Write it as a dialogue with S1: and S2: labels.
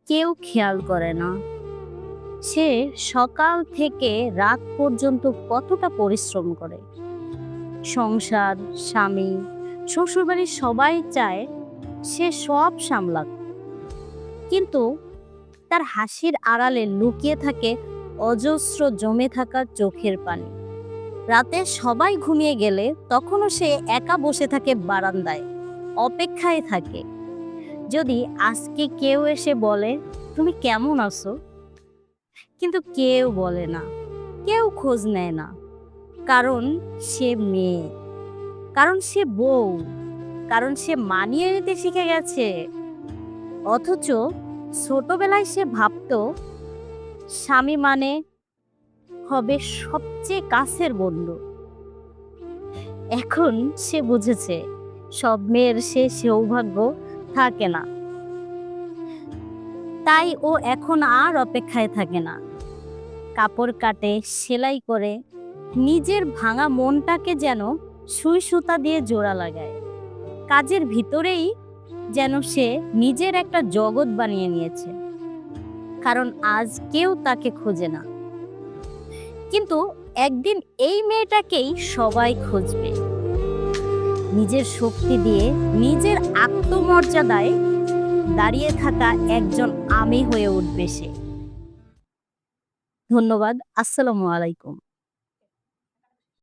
S1: কেউ খেয়াল করে না সে সকাল থেকে রাত পর্যন্ত কতটা পরিশ্রম করে। সংসার, স্বামী, শ্বশুরবাড়ির সবাই চায় সে সব সামলাক, কিন্তু তার হাসির আড়ালে লুকিয়ে থাকে অজস্র জমে থাকা চোখের পানি। রাতে সবাই ঘুমিয়ে গেলে তখনও সে একা বসে থাকে বারান্দায়, অপেক্ষায় থাকে যদি আজকে কেউ এসে বলে, তুমি কেমন আছো? কিন্তু কেউ বলে না, কেউ খোঁজ নেয় না। কারণ সে মেয়ে, কারণ সে বউ, কারণ সে মানিয়ে নিতে শিখে গেছে। অথচ ছোটবেলায় সে ভাবতো স্বামী মানে হবে সবচেয়ে কাছের বন্ধু। এখন সে বুঝেছে সব মেয়ের সে সৌভাগ্য থাকে না। তাই ও এখন আর অপেক্ষায় থাকে না, কাপড় কাটে, সেলাই করে, নিজের ভাঙা মনটাকে যেন সুই সুতা দিয়ে জোড়া লাগায়। কাজের ভিতরেই যেন সে নিজের একটা জগৎ বানিয়ে নিয়েছে, কারণ আজ কেউ তাকে খোঁজে না। কিন্তু একদিন এই মেয়েটাকেই সবাই খুঁজবে, নিজের শক্তি দিয়ে, নিজের আত্মমর্যাদায় দাঁড়িয়ে থাকা একজন আমি হয়ে উঠবে সে। ধন্যবাদ। আসসালামু আলাইকুম।